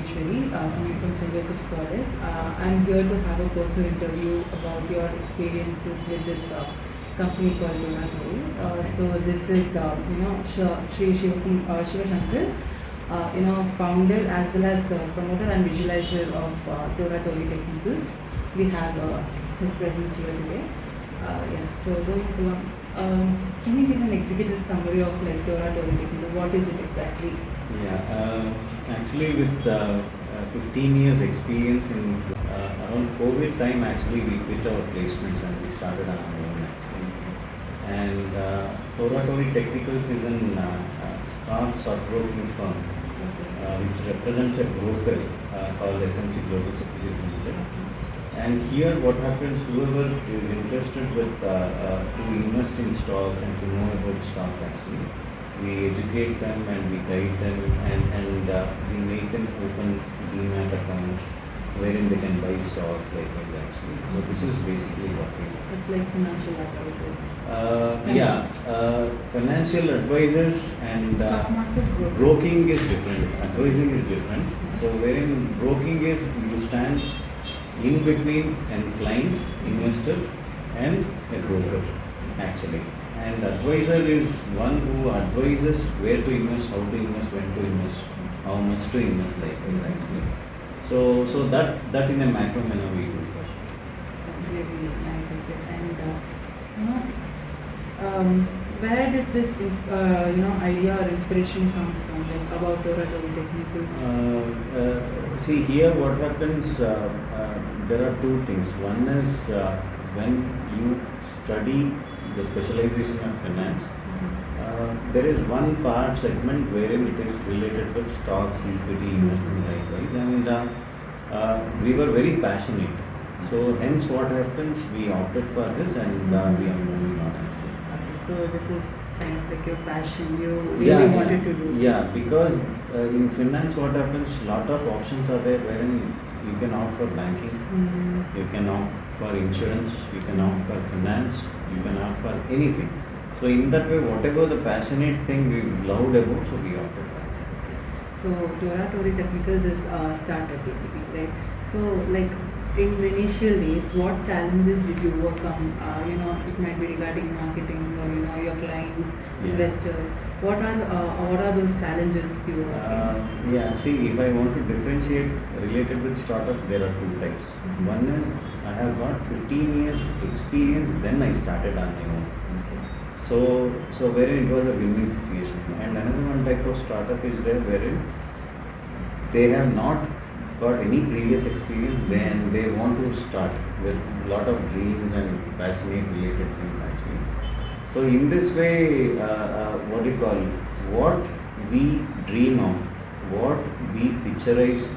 Maheshwari, coming from St. Joseph College. I'm here to have a personal interview about your experiences with this company called Tora Tori. So this is, Sri Shiv Shankar, founder as well as the promoter and visualizer of Tora Tori Technicals. We have his presence here today. So going to, can you give an executive summary of like Tora Tori Technical? What is it exactly? Actually with 15 years experience in around COVID time, actually we quit our placements and we started our own actually. And Tora Tori Technicals is an stockbroking firm which represents a broker called SMC Global Securities Limited. And here what happens, whoever is interested with to invest in stocks and to know about stocks actually, we educate them and we guide them and we make them open demat accounts wherein they can buy stocks likewise actually. So this is basically what we do. It's like financial advisors. Financial advisors and Stock market broking is different. Advising is different. So wherein broking is you stand in between a client, investor and a broker actually. And advisor is one who advises where to invest, how to invest, when to invest, how much to invest likewise actually. So that in a macro manner we do. That's really nice of it. And where did this idea or inspiration come from, like about Tora Tori Technicals? See here what happens, there are two things. One is when you study the specialization of finance, there is one part segment wherein it is related with stocks, equity, investment likewise, and we were very passionate. So hence what happens, we opted for this and we are moving on actually. Okay, so this is kind of like your passion, you really wanted to do this. Yeah, because in finance what happens, lot of options are there wherein you can opt for banking, you can opt for insurance, you can opt for finance, you can opt for anything. So in that way, whatever the passionate thing we loved about, so we opted for it. So Tora Tori Technicals is a startup basically, right? So like in the initial days, what challenges did you overcome? It might be regarding marketing or your clients, investors. What are those challenges you overcame? See, if I want to differentiate related with startups, there are two types. One is I have got 15 years experience, then I started on my own. So wherein it was a win-win situation. And another one type of startup is there wherein they have not got any previous experience, then they want to start with a lot of dreams and passionate related things actually. So in this way, what we dream of, what we picturize,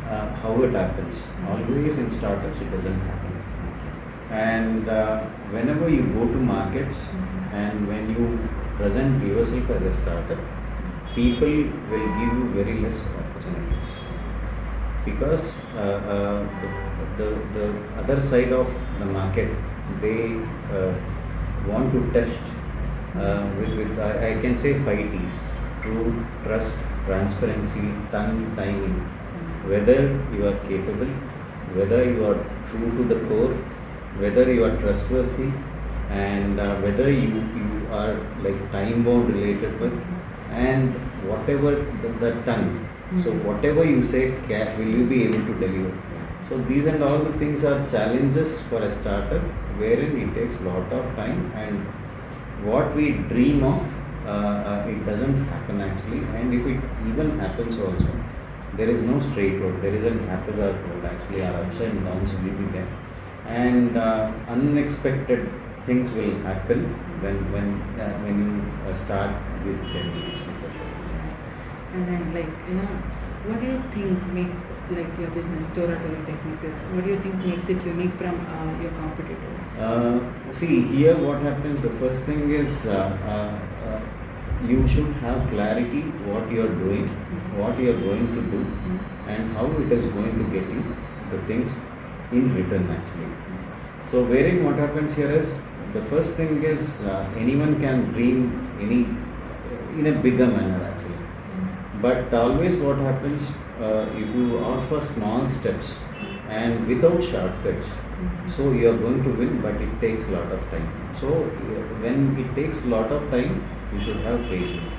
how it happens. Always in startups it doesn't happen. And whenever you go to markets and when you present yourself as a startup, people will give you very less opportunities. Because the other side of the market, they want to test with I can say 5 T's: truth, trust, transparency, timing. Whether you are capable, whether you are true to the core, whether you are trustworthy, and whether you are like time bound related with, and whatever the tongue. So whatever you say, will you be able to deliver? So these and all the things are challenges for a startup wherein it takes a lot of time, and what we dream of, it doesn't happen actually. And if it even happens also, there is no straight road, there is an haphazard road actually. Our ups and downs will be there, and unexpected things will happen when you start this journey. And then what do you think makes like your business Tora Tori Technicals? What do you think makes it unique from your competitors? See here what happens, the first thing is you should have clarity what you are doing, what you are going to do, and how it is going to get you the things in return actually. So wherein what happens here is, the first thing is anyone can dream in a bigger manner actually. But always what happens, if you opt for small steps and without shortcuts, so you are going to win, but it takes a lot of time. So when it takes a lot of time, you should have patience.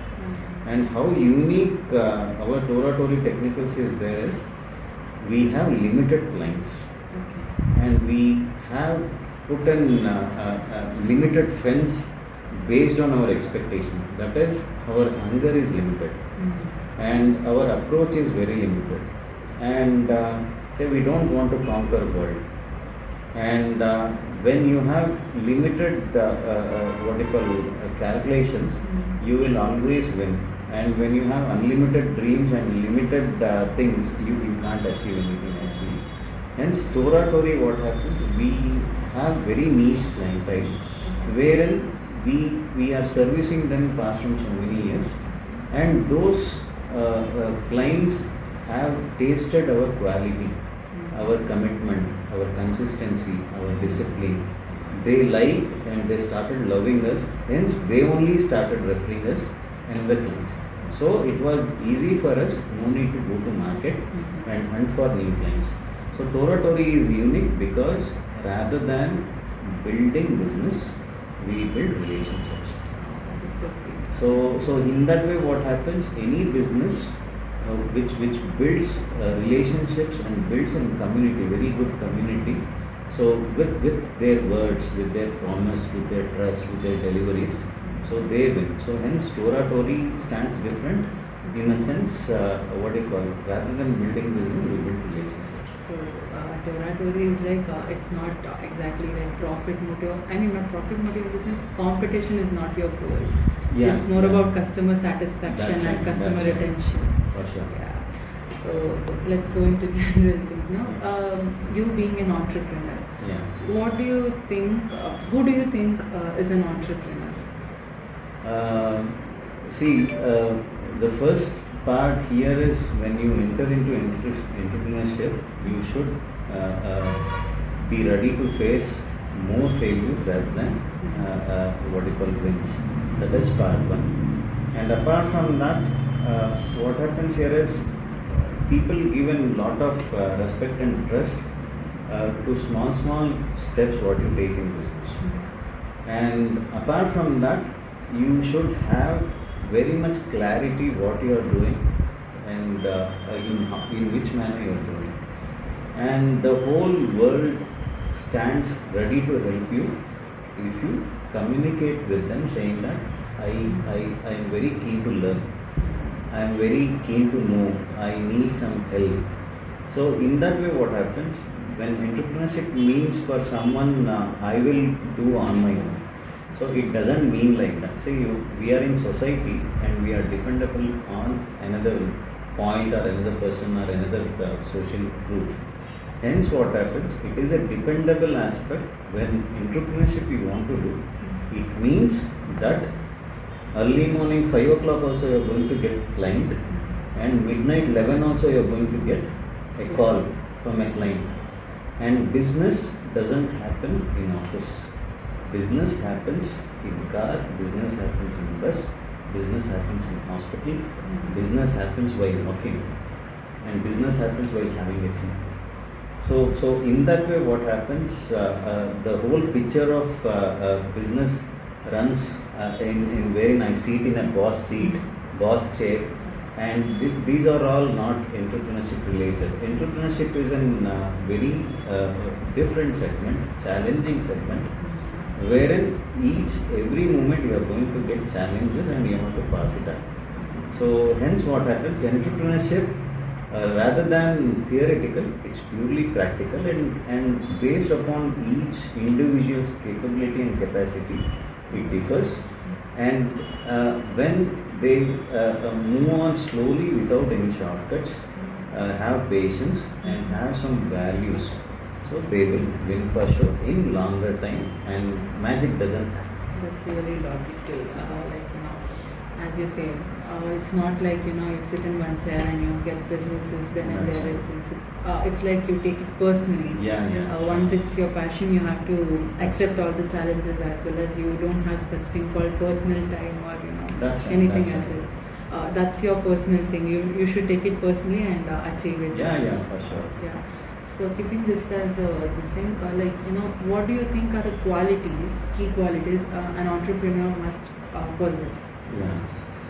And how unique our Tora Tori Technicals is there is, we have limited clients, and we have put in limited fence based on our expectations. That is, our hunger is limited, and our approach is very limited. And say we don't want to conquer world. And when you have limited calculations, you will always win. And when you have unlimited dreams and limited things, you can't achieve anything actually. Hence, Tora Tori, what happens, we have very niche clientele, wherein we are servicing them past from so many years, and those clients have tasted our quality, our commitment, our consistency, our discipline. They like and they started loving us, hence they only started referring us another clients. So it was easy for us, no need to go to market and hunt for new clients. So Tora Tori is unique because rather than building business, we build relationships. That's so sweet. So in that way, what happens? Any business which builds relationships and builds a community, very good community. So with their words, with their promise, with their trust, with their deliveries, so they win. So hence Tora Tori stands different in a sense. Rather than building business, we build relationships. So Tora Tori is like it's not exactly like profit motive. I mean, not profit motive in the sense competition is not your goal. Yeah, it's more about customer satisfaction and customer retention. For sure. Yeah. So let's go into general things now. You being an entrepreneur, what do you think? Who do you think is an entrepreneur? The first part here is when you enter into entrepreneurship, you should be ready to face more failures rather than wins. That is part one. And apart from that, what happens here is people given lot of respect and trust to small steps what you take in business. And apart from that, you should have very much clarity what you are doing and in which manner you are doing. And the whole world stands ready to help you if you communicate with them saying that I am very keen to learn, I am very keen to know, I need some help. So in that way, what happens, when entrepreneurship means for someone I will do on my own, so it doesn't mean like that. So we are in society and we are dependable on another point or another person or another social group. Hence what happens, it is a dependable aspect. When entrepreneurship you want to do, it means that early morning 5 o'clock also you are going to get client, and midnight 11 also you are going to get a call from a client. And business doesn't happen in office. Business happens in car, business happens in bus, business happens in hospital, business happens while walking, and business happens while having a tea. So in that way, what happens, the whole picture of business runs in wherein I sit in a boss chair, and these are all not entrepreneurship related. Entrepreneurship is a very different segment, challenging segment, wherein every moment you are going to get challenges and you have to pass it on. So hence what happens, entrepreneurship rather than theoretical, it's purely practical and based upon each individual's capability and capacity, it differs. And when they move on slowly without any shortcuts, have patience and have some values, so they will win for sure in longer time, and magic doesn't happen. That's really logical. As you say, it's not like you sit in one chair and you get businesses then and there. It's like you take it personally. Once it's your passion, you have to accept all the challenges, as well as you don't have such thing called personal time or anything as such. that's your personal thing. You should take it personally and achieve it. Yeah, for sure. Yeah. So keeping this as this thing, what do you think are the key qualities an entrepreneur must possess? Yeah.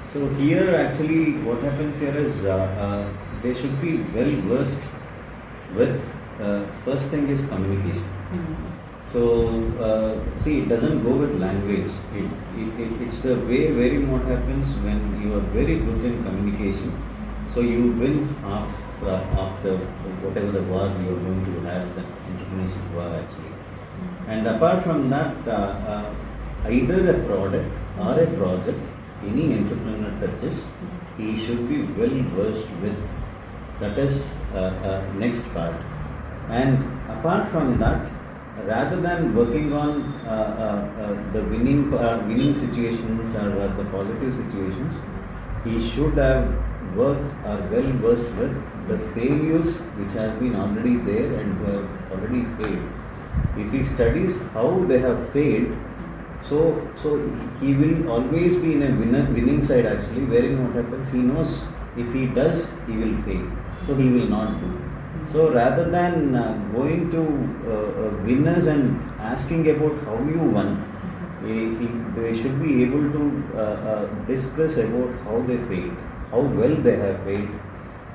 So here actually what happens here is they should be well versed with first thing is communication. So see, it doesn't go with language. It's the way wherein what happens when you are very good in communication. So you win half the whatever the war you are going to have, the entrepreneurship war actually. And apart from that, either a product or a project any entrepreneur touches, he should be well versed with. That is next part. And apart from that, rather than working on the winning situations or the positive situations, he should have worked or well versed with the failures which has been already there and who have already failed. If he studies how they have failed, so he will always be in a winning side actually, wherein what happens, he knows if he does, he will fail. So he will not do. So rather than going to winners and asking about how you won, they should be able to discuss about how they failed, how well they have failed,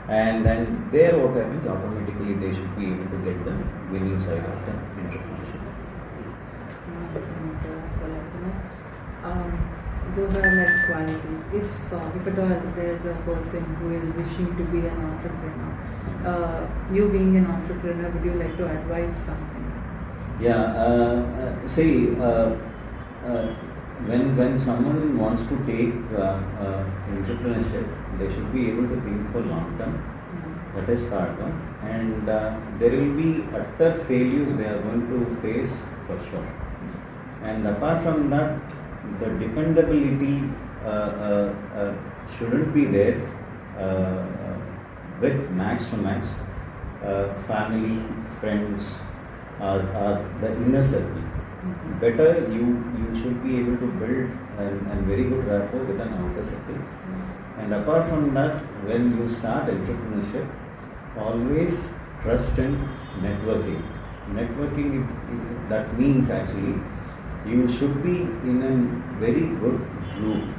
and there what happens, automatically they should be able to get the winning side of the entrepreneurship. Those are like qualities. If at all there's a person who is wishing to be an entrepreneur, you being an entrepreneur, would you like to advise something? Yeah, see, when someone wants to take entrepreneurship, they should be able to think for long term. That is part one, and there will be utter failures they are going to face for sure. And apart from that, the dependability shouldn't be there with max to max. Family, friends, or the inner circle. Better you should be able to build a very good rapport with an outer circle. And apart from that, when you start entrepreneurship, always trust in networking. Networking, that means actually you should be in a very good group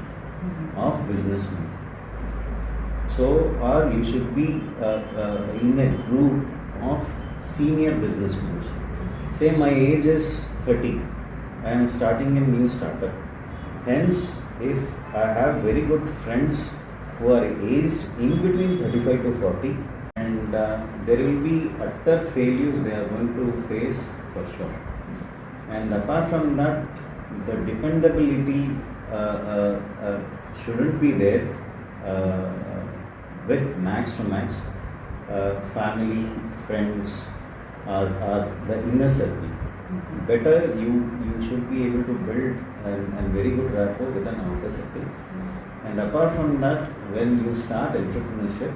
of businessmen. So, or you should be in a group of senior businessmen. Say my age is 30, I am starting a new startup. Hence, if I have very good friends who are aged in between 35 to 40, and there will be utter failures they are going to face for sure. And apart from that, the dependability shouldn't be there with max to max. Family, friends, or the inner circle. Better you should be able to build a very good rapport with an outer circle. And apart from that, when you start entrepreneurship,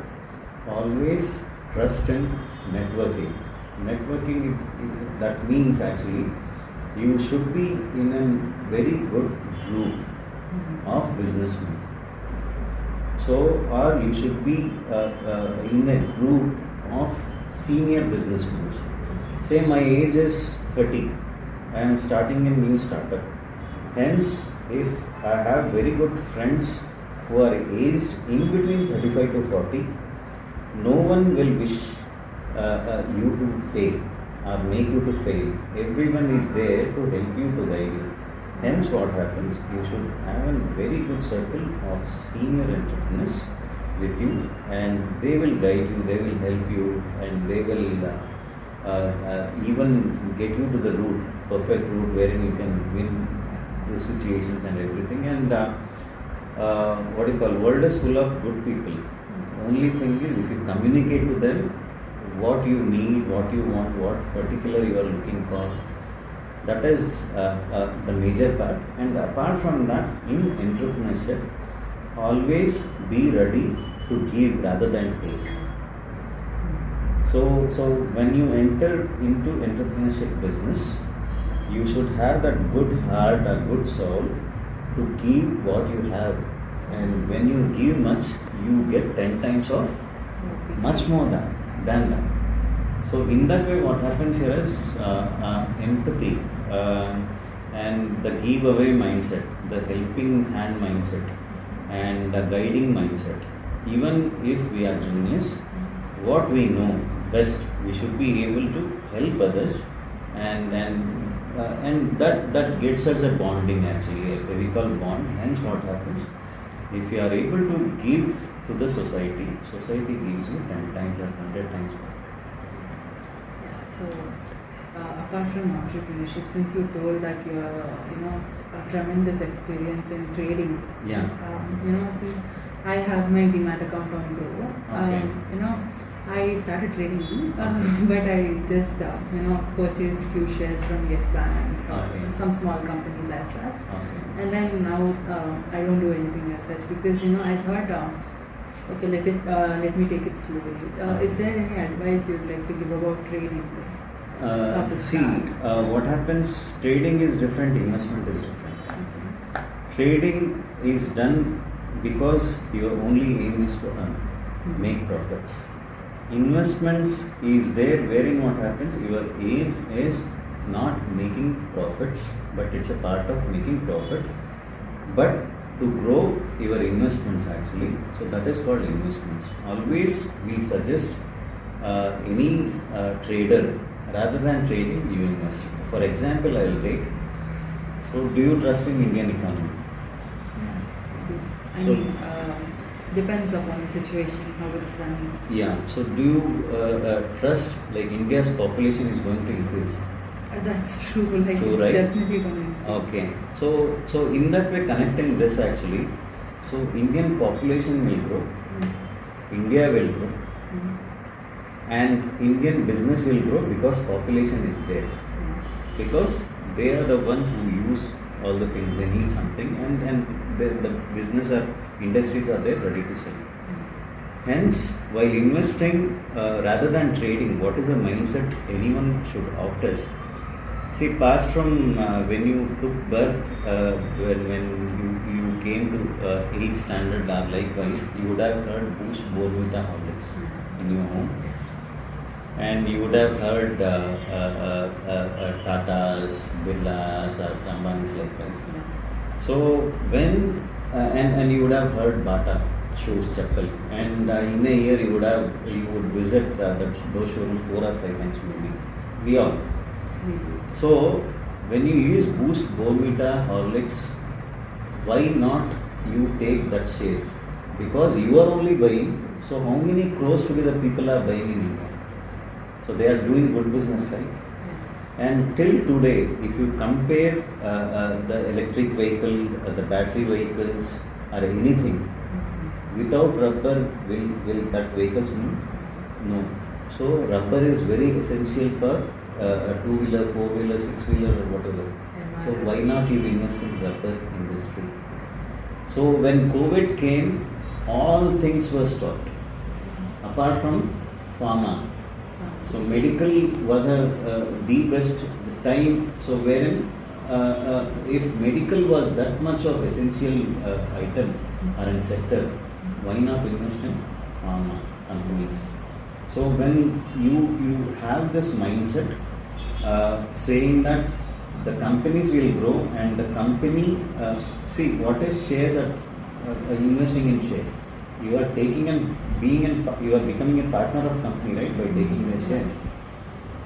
always trust in networking. Networking, that means actually you should be in a very good group of businessmen. So, or you should be in a group of senior businessmen. Say my age is 30, I am starting a new startup. Hence, if I have very good friends who are aged in between 35 to 40, no one will wish you to fail or make you to fail. Everyone is there to help you, to guide you. Hence what happens, you should have a very good circle of senior entrepreneurs with you, and they will guide you, they will help you, and they will even get you to the route, perfect route wherein you can win the situations and everything. And world is full of good people. Only thing is, if you communicate to them what you need, what you want, what particular you are looking for, that is the major part. And apart from that, in entrepreneurship, always be ready to give rather than take. So when you enter into entrepreneurship business, you should have that good heart, a good soul to give what you have And when you give much, you get 10 times of much more than that. So in that way, what happens here is empathy and the giveaway mindset, the helping hand mindset, and the guiding mindset. Even if we are juniors, what we know best, we should be able to help others, and that gets us a bonding, actually, a fevicol bond. Hence, what happens, if you are able to give to the society, society gives you 10 times or 100 times back. Yeah. So apart from entrepreneurship, since you told that you are a tremendous experience in trading, Yeah. Since I have my demat account on Grow, Okay. I started trading, but I just purchased few shares from Yes Bank, Okay. some small companies as such, Okay. and then now I don't do anything as such because I thought, okay, let me take it slowly. Is there any advice you'd like to give about trading? How to See, start? what happens, trading is different, investment is different. Okay. Trading is done because your only aim is to earn, make profits. Investments is there wherein what happens, your aim is not making profits, but it's a part of making profit, but to grow your investments, actually. So that is called investments. Always we suggest any trader, rather than trading, you invest. For example, I will take, so do you trust in Indian economy? I So- mean, depends upon the situation, how it's running. Yeah, so do you trust, like, India's population is going to increase? That's true, like True, it's right? definitely going to increase. Okay, so in that way, connecting this, actually, so Indian population will grow, India will grow, and Indian business will grow because population is there. Because they are the one who use all the things, they need something, and the business or industries are there ready to sell. Hence, while investing rather than trading, what is the mindset anyone should opt as? See, past from when you took birth, when you came to age standard, likewise, you would have heard Boost, Bournvita, Horlicks in your home, and you would have heard Tatas, Birlas, or Ambanis, likewise. So when and you would have heard Bata shoes, chappal, and in a year you would visit those showrooms 4 or 5 times maybe. We all. So when you use Boost, Bournvita, Horlicks, why not you take that shares? Because you are only buying. So how many crores together people are buying in India? So they are doing good business, right? And till today, if you compare the electric vehicle, the battery vehicles, or anything, without rubber, will that vehicles move? No. So rubber is very essential for a 2-wheeler, 4-wheeler, 6-wheeler, or whatever. So why not you invest in rubber industry? So when COVID came, all things were stopped, apart from pharma. So medical was the best time. So wherein if medical was that much of essential item or in sector, why not invest in pharma companies? So when you have this mindset, saying that the companies will grow and the company, see what is shares are investing in shares. You are taking and you are becoming a partner of company, right, by taking the shares.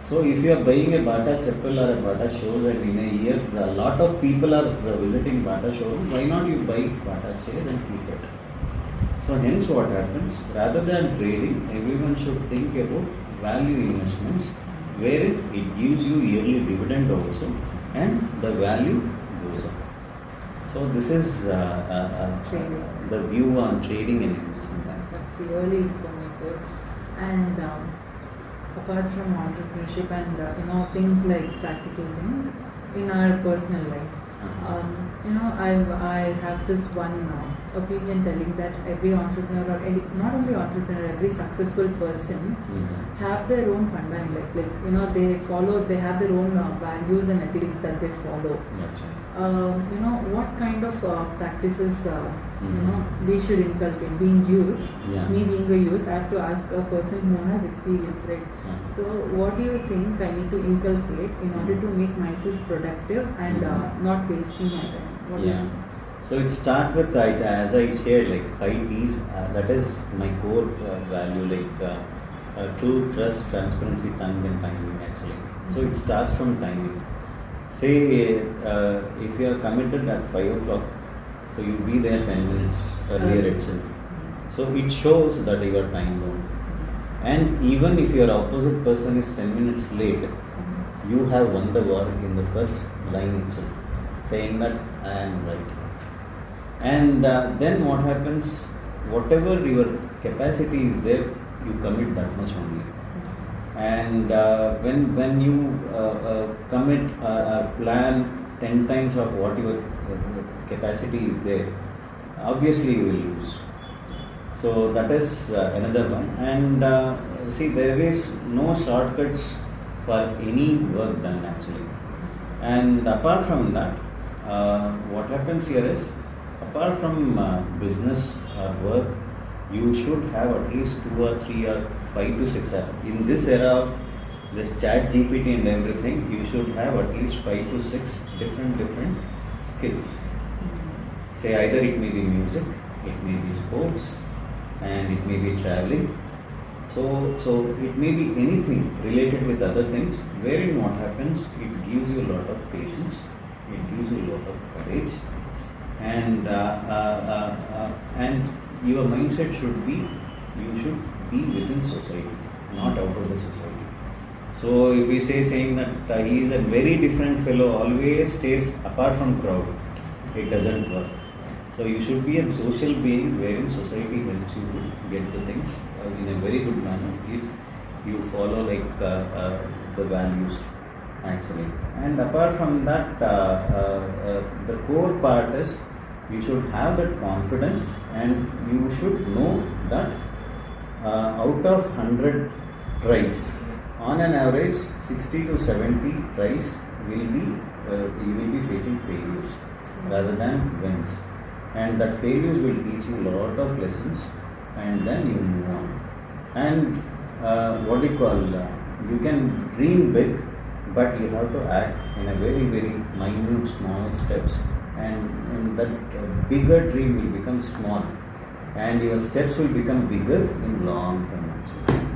So if you are buying a Bata chappal or a Bata shoes, and in a year a lot of people are visiting Bata showroom, why not you buy Bata shares and keep it? So hence what happens, rather than trading, everyone should think about value investments, wherein it gives you yearly dividend also, and the value goes up. So this is the view on trading and investment. That's really informative. And apart from entrepreneurship and things like practical things in our personal life, I have this one opinion telling that every entrepreneur, or not only entrepreneur, every successful person have their own funda in life. Like they have their own values and ethics that they follow. That's right. What kind of practices we should inculcate. Being youths, Yeah. me being a youth, I have to ask a person who has experience, right? Yeah. So, what do you think I need to inculcate in order to make myself productive and not wasting my time? What do you Yeah. think? So it start with as I shared, like 5 T's. That is my core value, like truth, trust, transparency, tongue, and timing. Actually, so it starts from timing. Say if you are committed at 5 o'clock, so you be there 10 minutes earlier itself. So it shows that you are time bound. And even if your opposite person is 10 minutes late, you have won the war in the first line itself, saying that I am right. And then what happens? Whatever your capacity is there, you commit that much only. And when you commit plan 10 times of what your capacity is there, obviously you will lose. So that is another one. And see, there is no shortcuts for any work done actually. And apart from that, what happens here is, apart from business or work, you should have at least 2 or 3 or 5 to 6 hours. In this era of this chat GPT and everything, you should have at least 5 to 6 different skills. Say either it may be music, it may be sports, and it may be traveling. So it may be anything related with other things, wherein what happens, it gives you a lot of patience, it gives you a lot of courage, and your mindset should be, you should be within society, not out of the society. So if we saying that he is a very different fellow, always stays apart from crowd, it doesn't work. So you should be a social being wherein society helps you to get the things in a very good manner if you follow like the values actually. And apart from that, the core part is, you should have that confidence, and you should know that out of 100 tries, on an average 60 to 70 tries will be you will be facing failures rather than wins, and that failures will teach you a lot of lessons, and then you move on. And what do you call, you can dream big, but you have to act in a very minute small steps, and that bigger dream will become small, and your steps will become bigger in long term actually.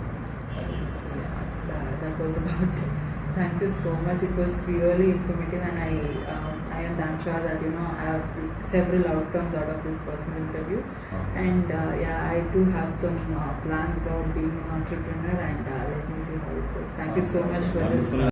That was about it. Thank you so much. It was really informative, and I am damn sure that I have several outcomes out of this personal interview. Okay. And I do have some plans about being an entrepreneur, and let me see how it goes. Thank you so much for this. Wonderful.